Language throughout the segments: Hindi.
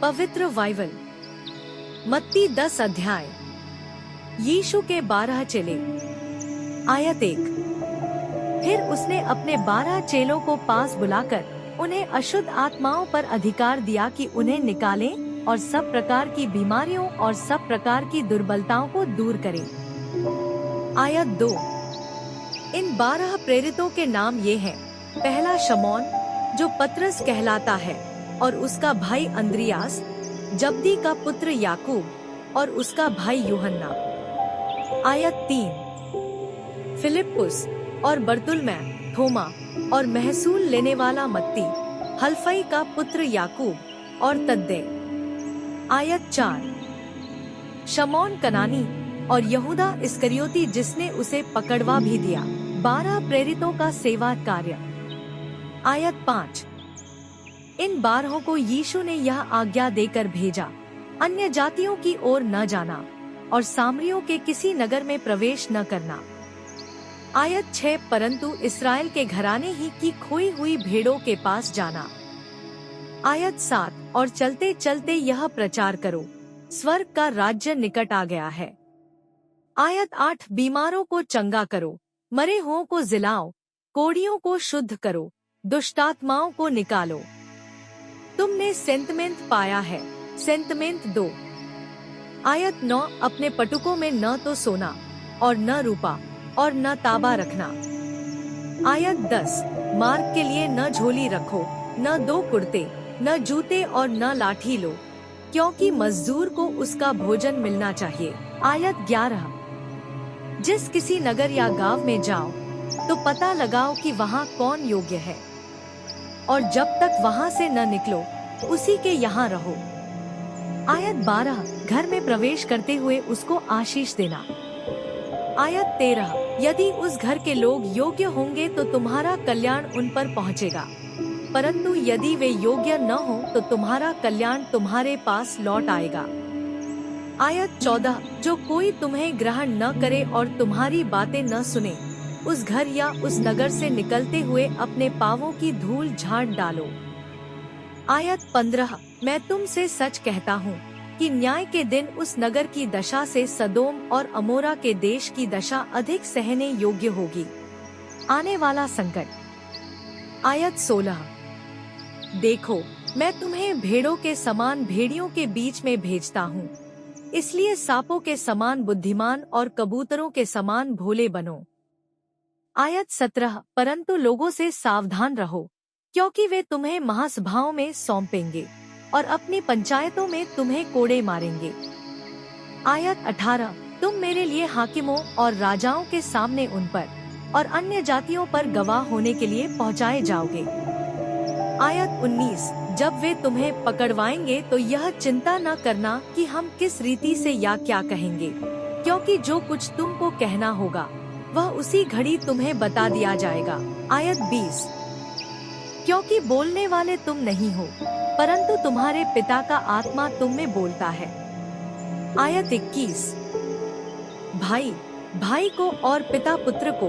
पवित्र बाइबल। मत्ती 10 अध्याय। यीशु के 12 चेले। आयत 1। फिर उसने अपने 12 चेलों को पास बुलाकर उन्हें अशुद्ध आत्माओं पर अधिकार दिया कि उन्हें निकालें और सब प्रकार की बीमारियों और सब प्रकार की दुर्बलताओं को दूर करें। आयत 2। इन 12 प्रेरितों के नाम ये हैं। पहला शमौन, जो पतरस कहलाता है, और उसका भाई अंद्रियास, जब्दी का पुत्र याकूब और उसका भाई यूहन्ना। आयत 3। फिलिप्पुस और बरतुल्मै, थोमा और महसूल लेने वाला मत्ती, हल्फई का पुत्र याकूब और तद्दे। आयत 4। शमौन कनानी और यहूदा इस्करियोती जिसने उसे पकड़वा भी दिया। 12 प्रेरितों का सेवा कार्य। आयत 5। इन 12 को यीशु ने यह आज्ञा देकर भेजा, अन्य जातियों की ओर न जाना और सामरियों के किसी नगर में प्रवेश न करना। आयत 6। परंतु इस्राएल के घराने ही की खोई हुई भेड़ों के पास जाना। आयत 7। और चलते चलते यह प्रचार करो, स्वर्ग का राज्य निकट आ गया है। आयत 8। बीमारों को चंगा करो, मरे हुओं को जिलाओ, कोढ़ियों को शुद्ध करो, दुष्टात्माओं को निकालो। तुमने सेंतमेंत पाया है, सेंतमेंत दो। आयत 9। अपने पटुकों में न तो सोना और न रूपा और न ताबा रखना। आयत 10। मार्ग के लिए न झोली रखो, न 2 कुर्ते, न जूते और न लाठी लो, क्योंकि मजदूर को उसका भोजन मिलना चाहिए। आयत 11। जिस किसी नगर या गांव में जाओ तो पता लगाओ कि वहाँ कौन योग्य है, और जब तक वहाँ से न निकलो उसी के यहाँ रहो। आयत 12। घर में प्रवेश करते हुए उसको आशीष देना। आयत 13। यदि उस घर के लोग योग्य होंगे तो तुम्हारा कल्याण उन पर पहुँचेगा, परंतु यदि वे योग्य न हो तो तुम्हारा कल्याण तुम्हारे पास लौट आएगा। आयत 14। जो कोई तुम्हें ग्रहण न करे और तुम्हारी बातें न सुने, उस घर या उस नगर से निकलते हुए अपने पांवों की धूल झाड़ डालो। आयत 15। मैं तुमसे सच कहता हूँ कि न्याय के दिन उस नगर की दशा से सदोम और अमोरा के देश की दशा अधिक सहने योग्य होगी। आने वाला संकट। आयत 16। देखो, मैं तुम्हें भेड़ों के समान भेड़ियों के बीच में भेजता हूँ, इसलिए सांपों के समान बुद्धिमान और कबूतरों के समान भोले बनो। आयत 17। परंतु लोगों से सावधान रहो, क्योंकि वे तुम्हें महासभाओं में सौंपेंगे और अपनी पंचायतों में तुम्हें कोड़े मारेंगे। आयत 18। तुम मेरे लिए हाकिमों और राजाओं के सामने उन पर और अन्य जातियों पर गवाह होने के लिए पहुँचाए जाओगे। आयत 19। जब वे तुम्हें पकड़वाएंगे तो यह चिंता न करना कि हम किस रीति से या क्या कहेंगे, क्योंकि जो कुछ तुमको कहना होगा वह उसी घड़ी तुम्हें बता दिया जाएगा। आयत 20। क्योंकि बोलने वाले तुम नहीं हो, परंतु तुम्हारे पिता का आत्मा तुम में बोलता है। आयत 21। भाई भाई को और पिता पुत्र को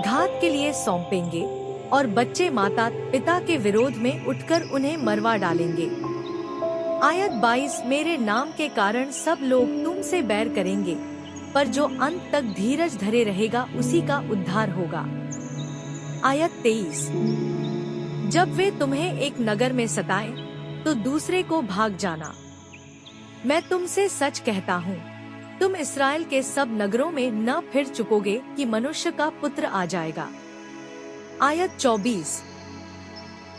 घात के लिए सौंपेंगे और बच्चे माता पिता के विरोध में उठकर उन्हें मरवा डालेंगे। आयत 22। मेरे नाम के कारण सब लोग तुमसे बैर करेंगे, पर जो अंत तक धीरज धरे रहेगा उसी का उद्धार होगा। आयत 23। जब वे तुम्हें एक नगर में सताएं तो दूसरे को भाग जाना। मैं तुमसे सच कहता हूँ, तुम इस्राएल के सब नगरों में न फिर चुकोगे कि मनुष्य का पुत्र आ जाएगा। आयत 24।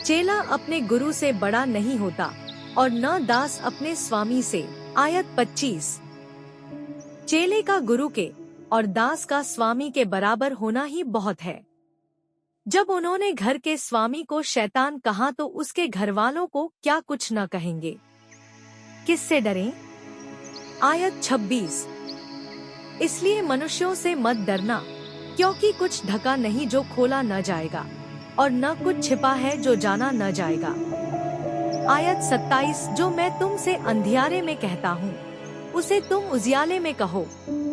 चेला अपने गुरु से बड़ा नहीं होता और न दास अपने स्वामी से। आयत 25। चेले का गुरु के और दास का स्वामी के बराबर होना ही बहुत है। जब उन्होंने घर के स्वामी को शैतान कहा तो उसके घरवालों को क्या कुछ न कहेंगे। किससे डरें? आयत 26। इसलिए मनुष्यों से मत डरना, क्योंकि कुछ ढका नहीं जो खोला न जाएगा, और न कुछ छिपा है जो जाना न जाएगा। आयत 27। जो मैं तुमसे अंधियारे में कहता हूँ उसे तुम उजियाले में कहो,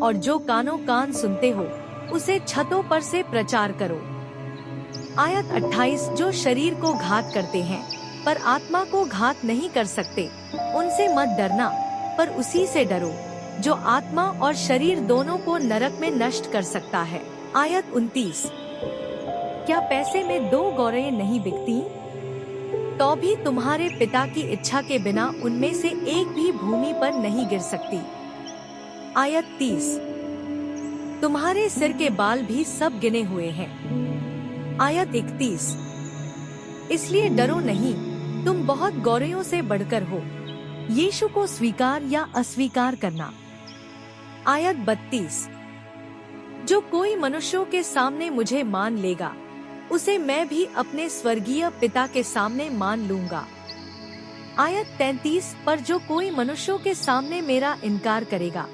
और जो कानों कान सुनते हो उसे छतों पर से प्रचार करो। आयत 28। जो शरीर को घात करते हैं पर आत्मा को घात नहीं कर सकते। उनसे मत डरना, पर उसी से डरो जो आत्मा और शरीर दोनों को नरक में नष्ट कर सकता है। आयत 29। क्या पैसे में 2 गौरें नहीं बिकती? तो भी तुम्हारे पिता की इच्छा के बिना उनमें से एक भी भूमि पर नहीं गिर सकती। आयत 30। तुम्हारे सिर के बाल भी सब गिने हुए हैं। आयत 31। इसलिए डरो नहीं, तुम बहुत गौरैयों से बढ़कर हो। यीशु को स्वीकार या अस्वीकार करना। आयत 32। जो कोई मनुष्यों के सामने मुझे मान लेगा, उसे मैं भी अपने स्वर्गीय पिता के सामने मान लूंगा। आयत 33। पर जो कोई मनुष्यों के सामने मेरा इनकार करेगा,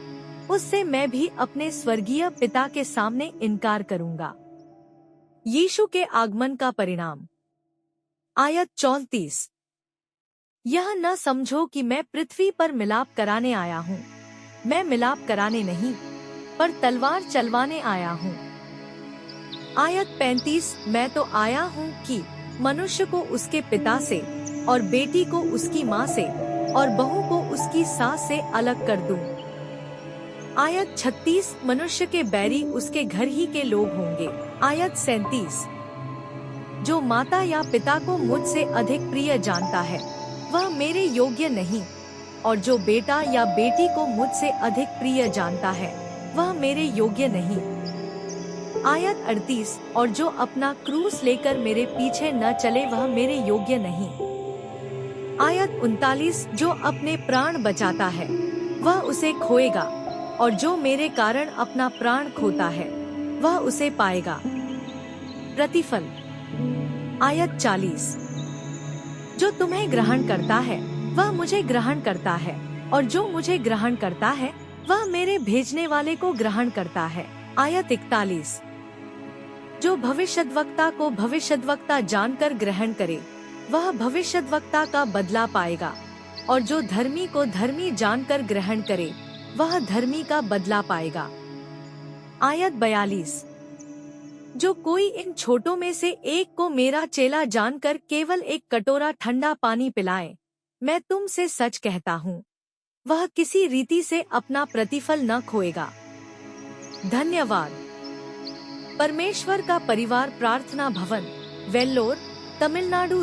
उससे मैं भी अपने स्वर्गीय पिता के सामने इनकार करूंगा। यीशु के आगमन का परिणाम। आयत 34। यह न समझो कि मैं पृथ्वी पर मिलाप कराने आया हूँ। मैं मिलाप कराने नहीं, पर तलवार चलवाने आया हूँ। आयत 35। मैं तो आया हूँ कि मनुष्य को उसके पिता से, और बेटी को उसकी माँ से, और बहू को उसकी सास से अलग कर दूं। आयत 36। मनुष्य के बैरी उसके घर ही के लोग होंगे। आयत 37। जो माता या पिता को मुझसे अधिक प्रिय जानता है, वह मेरे योग्य नहीं, और जो बेटा या बेटी को मुझसे अधिक प्रिय जानता है, वह मेरे योग्य नहीं। आयत 38। और जो अपना क्रूस लेकर मेरे पीछे न चले, वह मेरे योग्य नहीं। आयत 39। जो अपने प्राण बचाता है, वह उसे खोएगा, और जो मेरे कारण अपना प्राण खोता है, वह उसे पाएगा। प्रतिफल। आयत 40। जो तुम्हें ग्रहण करता है, वह मुझे ग्रहण करता है, और जो मुझे ग्रहण करता है, वह मेरे भेजने वाले को ग्रहण करता है। आयत 41। जो भविष्यद्वक्ता को भविष्यद्वक्ता जानकर ग्रहण करे, वह भविष्यद्वक्ता का बदला पाएगा, और जो धर्मी को धर्मी जानकर ग्रहण करे, वह धर्मी का बदला पाएगा। आयत 42। जो कोई इन छोटों में से एक को मेरा चेला जानकर केवल एक कटोरा ठंडा पानी पिलाए, मैं तुमसे सच कहता हूँ, वह किसी रीति से अपना प्रतिफल न खोएगा। धन्यवाद। परमेश्वर का परिवार प्रार्थना भवन, वेल्लोर, तमिलनाडु।